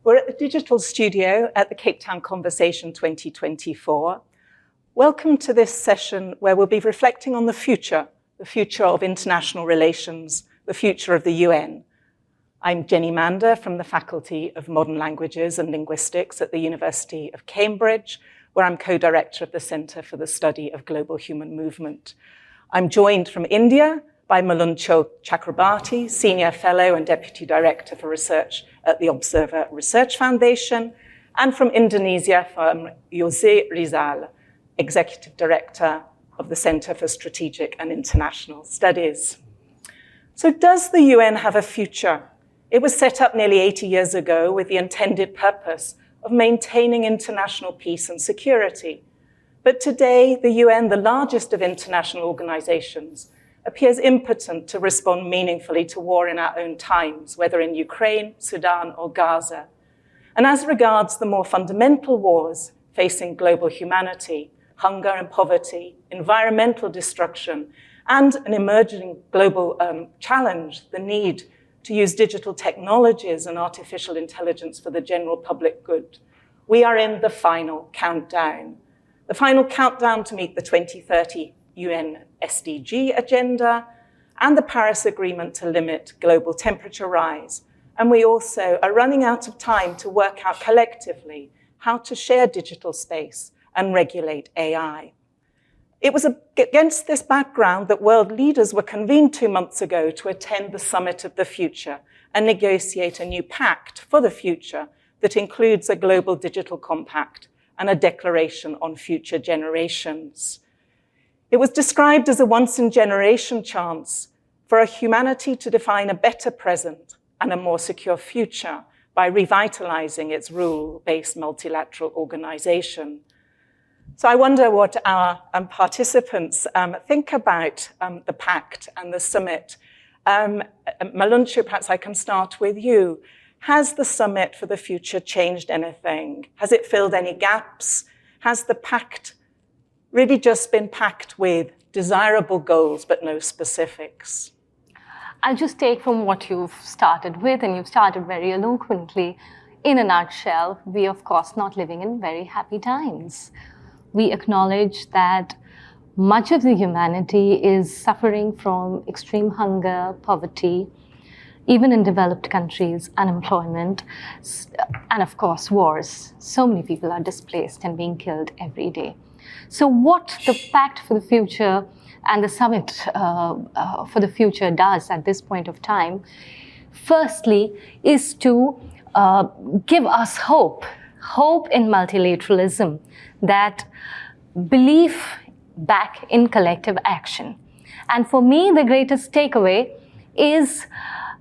We're at the Digital Studio at the Cape Town Conversation 2024. Welcome to this session where we'll be reflecting on the future of international relations, the future of the UN. I'm Jenny Mander from the Faculty of Modern Languages and Linguistics at the University of Cambridge, where I'm co-director of the Center for the Study of Global Human Movement. I'm joined from India by Malancha Chakrabarty, Senior Fellow and Deputy Director for Research at the Observer Research Foundation, and from Indonesia from Jose Rizal, Executive Director of the Center for Strategic and International Studies. So does the UN have a future? It was set up nearly 80 years ago with the intended purpose of maintaining international peace and security. But today, the UN, the largest of international organizations, appears impotent to respond meaningfully to war in our own times, whether in Ukraine, Sudan, or Gaza. And as regards the more fundamental wars facing global humanity, hunger and poverty, environmental destruction, and an emerging global challenge, the need to use digital technologies and artificial intelligence for the general public good, we are in the final countdown. The final countdown to meet the 2030 UN SDG agenda and the Paris Agreement to limit global temperature rise. And we also are running out of time to work out collectively how to share digital space and regulate AI. It was against this background that world leaders were convened 2 months ago to attend the Summit of the Future and negotiate a new pact for the future that includes a global digital compact and a declaration on future generations. It was described as a once-in-generation chance for humanity to define a better present and a more secure future by revitalizing its rule-based multilateral organization. So I wonder what our participants think about the pact and the summit. Malancha, perhaps I can start with you. Has the Summit for the Future changed anything? Has it filled any gaps? Has the pact really just been packed with desirable goals but no specifics? I'll just take from what you've started with, and you've started very eloquently. In a nutshell, we of course not living in very happy times. We acknowledge that much of the humanity is suffering from extreme hunger, poverty, even in developed countries, unemployment, and of course wars. So many people are displaced and being killed every day. So what the Pact for the Future and the Summit for the Future does at this point of time, firstly, is to give us hope in multilateralism, that belief back in collective action. And for me, the greatest takeaway is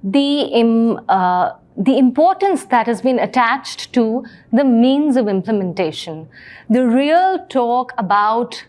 the importance that has been attached to the means of implementation. The real talk about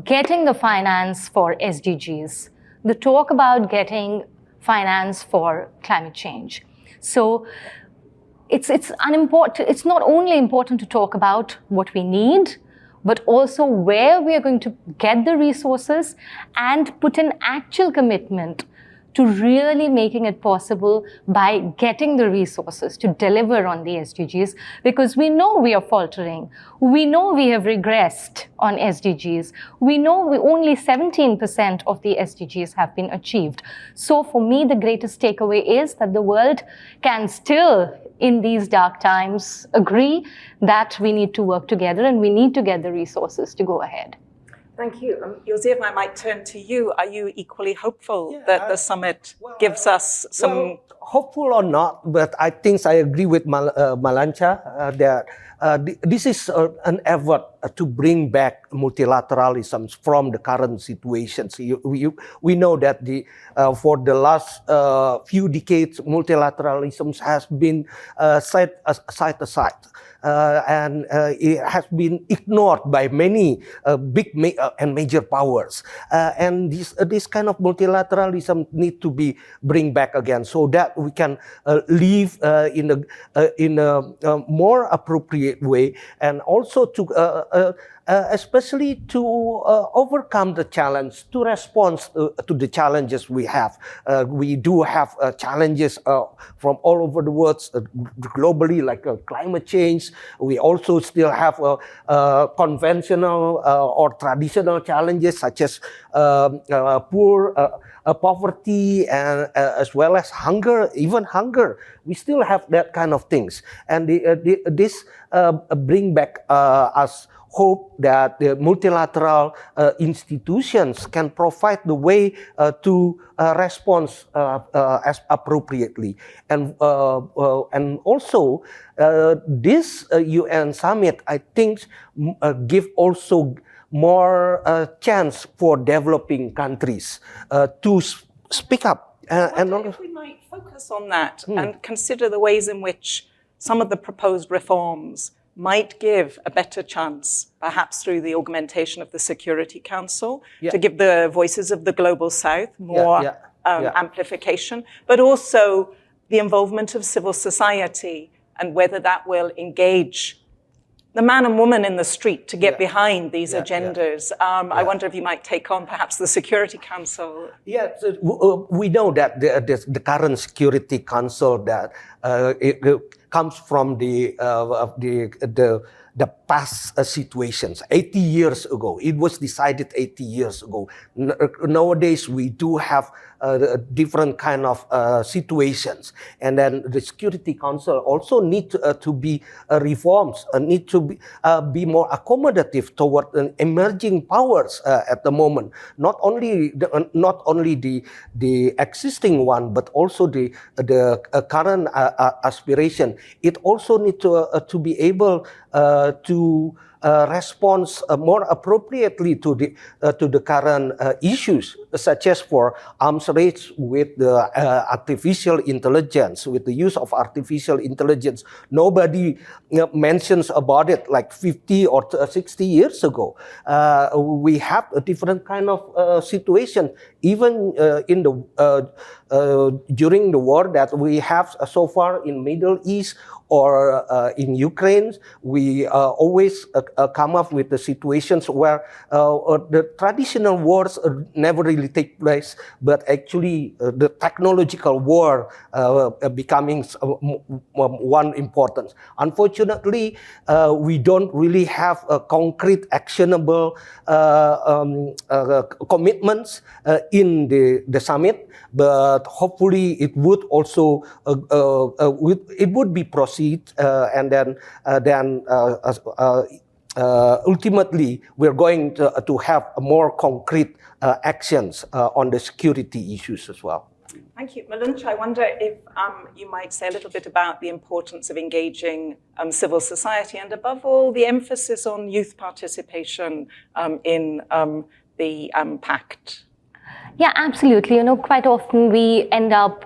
getting the finance for SDGs, the talk about getting finance for climate change. So it's not only important to talk about what we need, but also where we are going to get the resources and put an actual commitment to really making it possible by getting the resources to deliver on the SDGs, because we know we are faltering. We know we have regressed on SDGs. We know only 17% of the SDGs have been achieved. So for me, the greatest takeaway is that the world can still, in these dark times, agree that we need to work together and we need to get the resources to go ahead. Thank you. Josef, I might turn to you. Are you equally hopeful that the summit gives us some... Well, hopeful or not, but I think I agree with Malancha that this is an effort to bring back multilateralism from the current situation. So we know that for the last few decades, multilateralism has been set aside. And it has been ignored by many big and major powers. And this kind of multilateralism need to be bring back again, so that we can live in a more appropriate way, and also to especially to overcome the challenge, to respond to the challenges we have. We do have challenges from all over the world, globally, like climate change. We also still have conventional or traditional challenges such as poverty and as well as hunger, even hunger. We still have that kind of things, and this bring back us hope that the multilateral institutions can provide the way to respond as appropriately, and also this UN summit, I think, give also more chance for developing countries to speak up. And if we might focus on that and consider the ways in which some of the proposed reforms might give a better chance, perhaps through the augmentation of the Security Council, to give the voices of the Global South more amplification, but also the involvement of civil society and whether that will engage the man and woman in the street to get behind these agendas. I wonder if you might take on perhaps the Security Council. Yes, we know that the current Security Council that it comes from the past situations. 80 years ago, it was decided 80 years ago. Nowadays, we do have different kind of situations, and then the Security Council also need to be reforms, need to be more accommodative toward emerging powers at the moment. Not only the existing one, but also the current aspiration. It also need to be able to respond more appropriately to the current issues, such as for arms race with the artificial intelligence, with the use of artificial intelligence. Nobody mentions about it like 50 or 60 years ago. We have a different kind of situation, even in the during the war that we have so far in Middle East or in Ukraine. We always come up with the situations where the traditional wars never really take place, but actually the technological war becoming one importance. Unfortunately, we don't really have a concrete, actionable commitments in the summit, but hopefully it would also it would be proceed, and then ultimately we're going to have more concrete actions on the security issues as well. Thank you. Malancha, I wonder if you might say a little bit about the importance of engaging civil society and, above all, the emphasis on youth participation in the pact. Yeah, absolutely. You know, quite often we end up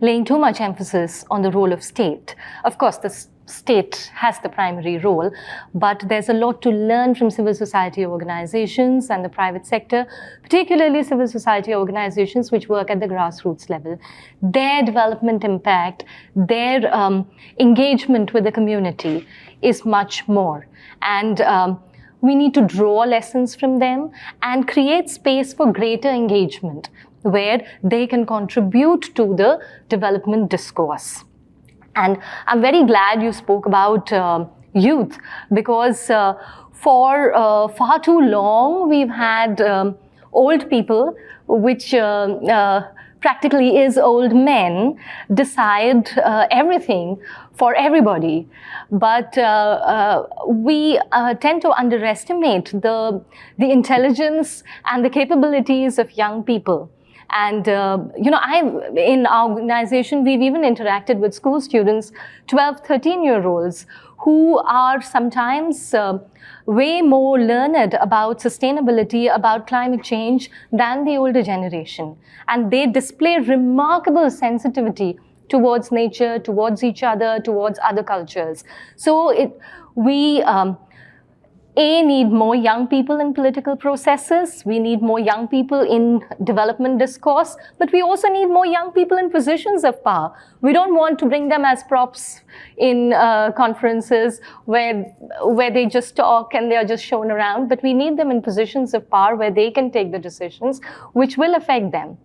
laying too much emphasis on the role of state. Of course, the state has the primary role, but there's a lot to learn from civil society organizations and the private sector, particularly civil society organizations which work at the grassroots level. Their development impact, their engagement with the community is much more. And we need to draw lessons from them and create space for greater engagement where they can contribute to the development discourse. And I'm very glad you spoke about youth, because for far too long we've had old people, which practically is old men, decide everything for everybody. But we tend to underestimate the intelligence and the capabilities of young people. And, you know, in our organization, we've even interacted with school students, 12, 13-year-olds, who are sometimes way more learned about sustainability, about climate change than the older generation. And they display remarkable sensitivity towards nature, towards each other, towards other cultures. So need more young people in political processes. We need more young people in development discourse, but we also need more young people in positions of power. We don't want to bring them as props in conferences where they just talk and they are just shown around, but we need them in positions of power where they can take the decisions which will affect them.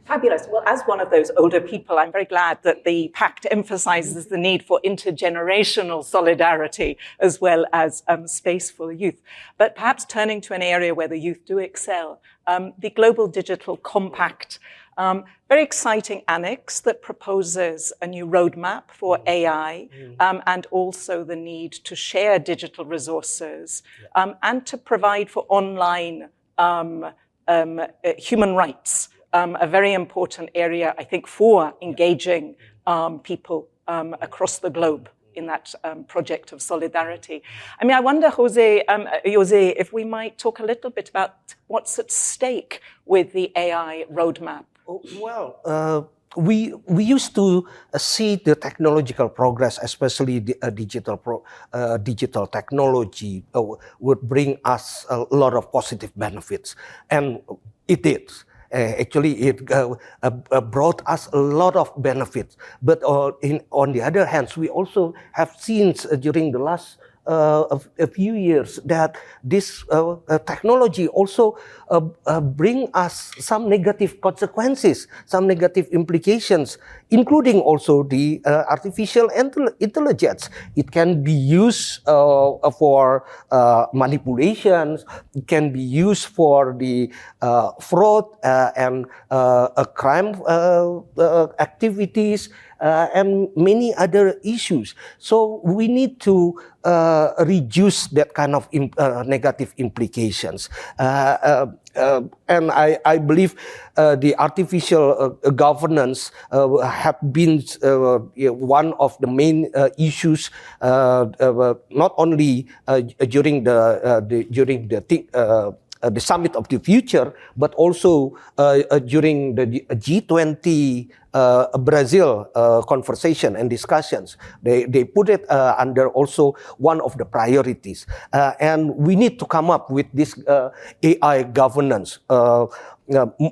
Fabulous. Well, as one of those older people, I'm very glad that the pact emphasizes the need for intergenerational solidarity as well as space for the youth. But perhaps turning to an area where the youth do excel, the Global Digital Compact, very exciting annex that proposes a new roadmap for AI and also the need to share digital resources and to provide for online human rights. A very important area, I think, for engaging people across the globe in that project of solidarity. I mean, I wonder, Jose, if we might talk a little bit about what's at stake with the AI roadmap. Well, we used to see the technological progress, especially the digital technology, would bring us a lot of positive benefits, and it did. Actually, it brought us a lot of benefits. But on the other hand, we also have seen during the last a few years that this technology also bring us some negative consequences, some negative implications, including also the artificial intelligence. It can be used for manipulations. It can be used for the fraud and crime activities. And many other issues. So we need to reduce that kind of negative implications. And I believe the artificial governance have been one of the main issues, not only during the Summit of the Future, but also during the G20 Brazil conversation and discussions. They put it under also one of the priorities. And we need to come up with this AI governance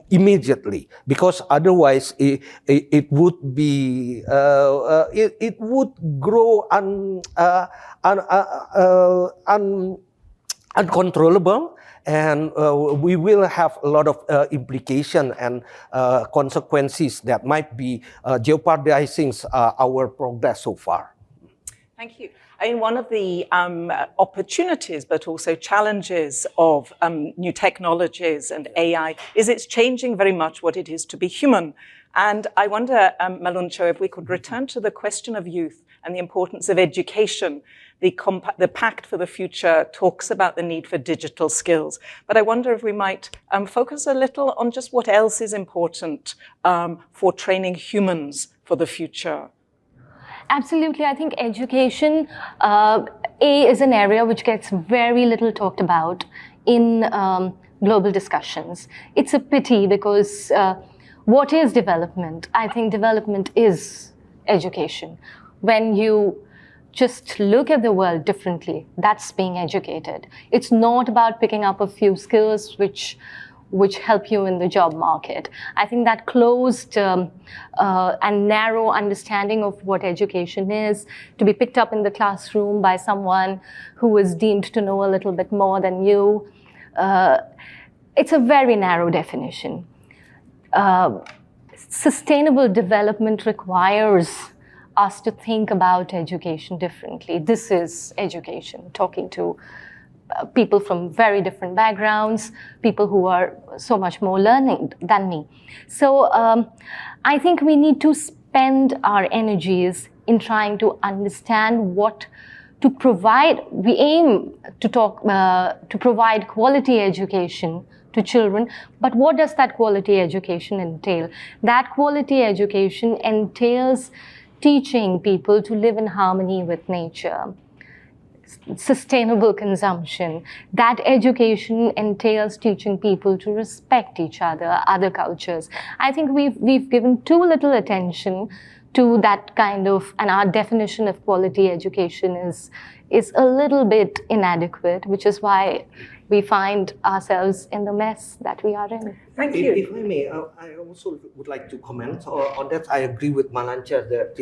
immediately, because otherwise it would be it would grow uncontrollable. And we will have a lot of implication and consequences that might be jeopardizing our progress so far. Thank you. I mean, one of the opportunities, but also challenges of new technologies and AI is it's changing very much what it is to be human. And I wonder, Malancha, if we could return to the question of youth and the importance of education. The Pact for the Future talks about the need for digital skills. But I wonder if we might focus a little on just what else is important for training humans for the future. Absolutely. I think education is an area which gets very little talked about in global discussions. It's a pity because what is development? I think development is education. When you just look at the world differently, that's being educated. It's not about picking up a few skills which help you in the job market. I think that closed and narrow understanding of what education is, to be picked up in the classroom by someone who is deemed to know a little bit more than you, it's a very narrow definition. Sustainable development requires us to think about education differently. This is education, talking to people from very different backgrounds, people who are so much more learning than me. So I think we need to spend our energies in trying to understand what to provide. We aim to provide quality education to children, but what does that quality education entail? That quality education entails teaching people to live in harmony with nature, sustainable consumption. That education entails teaching people to respect each other, other cultures. I think we've given too little attention to that kind of, and our definition of quality education is a little bit inadequate, which is why we find ourselves in the mess that we are in. Thank you. If I may, I also would like to comment on that. I agree with Malancha that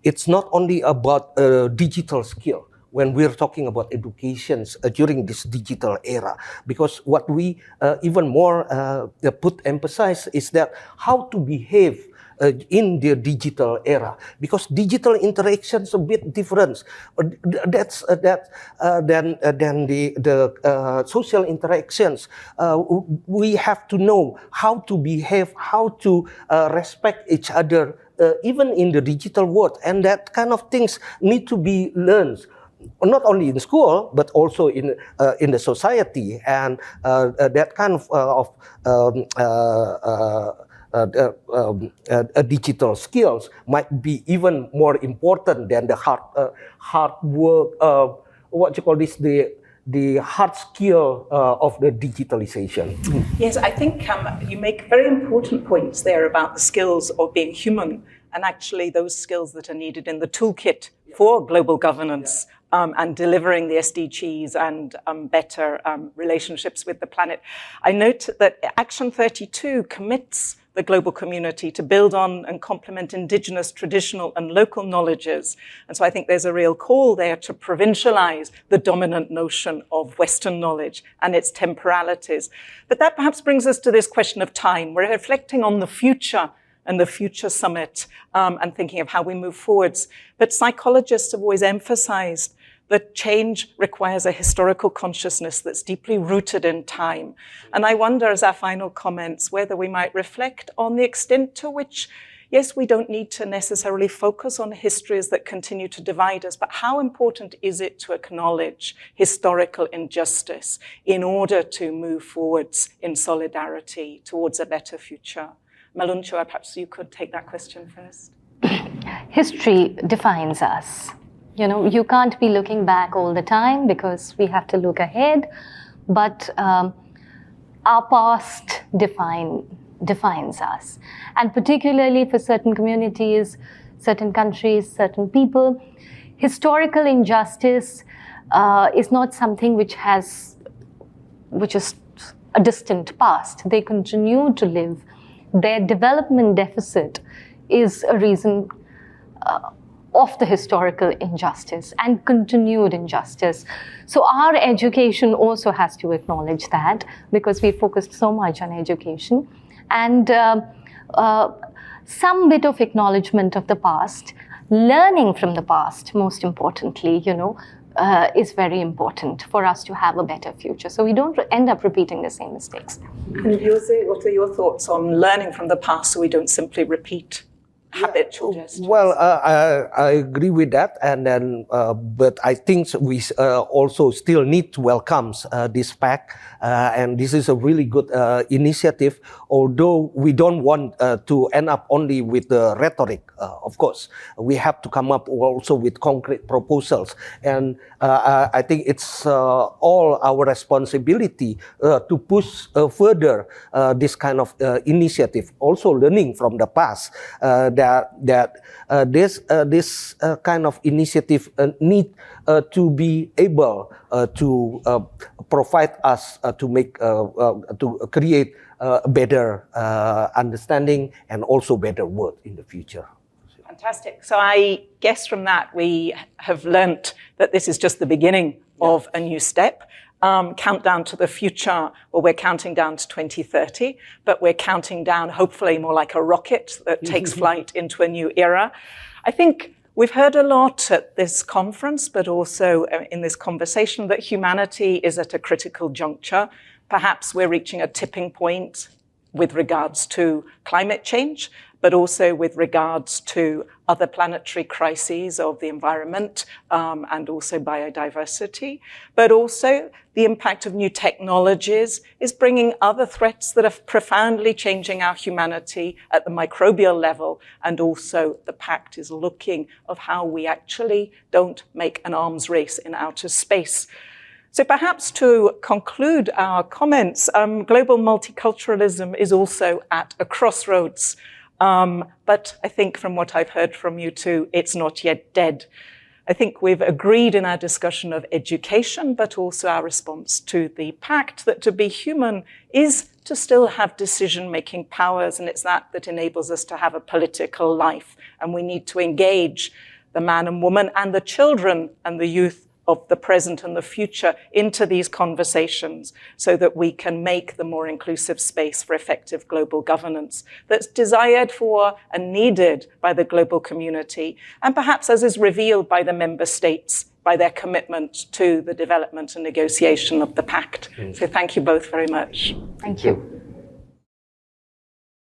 it's not only about digital skill when we're talking about education during this digital era, because what we even more put emphasis is that how to behave in the digital era, because digital interactions a bit different. That's than the social interactions. We have to know how to behave, how to respect each other, even in the digital world, and that kind of things need to be learned. Not only in school, but also in the society, and that kind of digital skills might be even more important than the hard work. What you call this? The hard skill of the digitalization. Yes, I think you make very important points there about the skills of being human, and actually those skills that are needed in the toolkit for global governance. And delivering the SDGs and better relationships with the planet. I note that Action 32 commits the global community to build on and complement indigenous, traditional and local knowledges. And so I think there's a real call there to provincialize the dominant notion of Western knowledge and its temporalities. But that perhaps brings us to this question of time. We're reflecting on the future and the Future Summit and thinking of how we move forwards. But psychologists have always emphasized that change requires a historical consciousness that's deeply rooted in time. And I wonder, as our final comments, whether we might reflect on the extent to which, yes, we don't need to necessarily focus on histories that continue to divide us, but how important is it to acknowledge historical injustice in order to move forwards in solidarity towards a better future? Malancha, perhaps you could take that question first. History defines us. You know, you can't be looking back all the time because we have to look ahead, but our past defines us. And particularly for certain communities, certain countries, certain people, historical injustice is not something which is a distant past. They continue to live. Their development deficit is a reason of the historical injustice and continued injustice. So our education also has to acknowledge that, because we focused so much on education. And some bit of acknowledgement of the past, learning from the past, most importantly, is very important for us to have a better future. So we don't end up repeating the same mistakes. And Jose, what are your thoughts on learning from the past so we don't simply repeat habitual gestures? Well, I agree with that, and then, but I think we also still need to welcome this pact, and this is a really good initiative. Although we don't want to end up only with the rhetoric, of course, we have to come up also with concrete proposals, and I think it's all our responsibility to push further this kind of initiative. Also, learning from the past. This kind of initiative need to be able to provide us to create a better understanding and also better world in the future. Fantastic. So I guess from that we have learnt that this is just the beginning of a new step. Countdown to the future, well, we're counting down to 2030, but we're counting down hopefully more like a rocket that takes flight into a new era. I think we've heard a lot at this conference, but also in this conversation, that humanity is at a critical juncture. Perhaps we're reaching a tipping point with regards to climate change, but also with regards to other planetary crises of the environment and also biodiversity. But also the impact of new technologies is bringing other threats that are profoundly changing our humanity at the microbial level. And also the pact is looking of how we actually don't make an arms race in outer space. So perhaps to conclude our comments, global multiculturalism is also at a crossroads. But I think from what I've heard from you two, it's not yet dead. I think we've agreed in our discussion of education, but also our response to the pact, that to be human is to still have decision-making powers, and it's that enables us to have a political life. And we need to engage the man and woman and the children and the youth of the present and the future into these conversations so that we can make the more inclusive space for effective global governance that's desired for and needed by the global community, and perhaps as is revealed by the member states by their commitment to the development and negotiation of the pact. So thank you both very much. Thank you.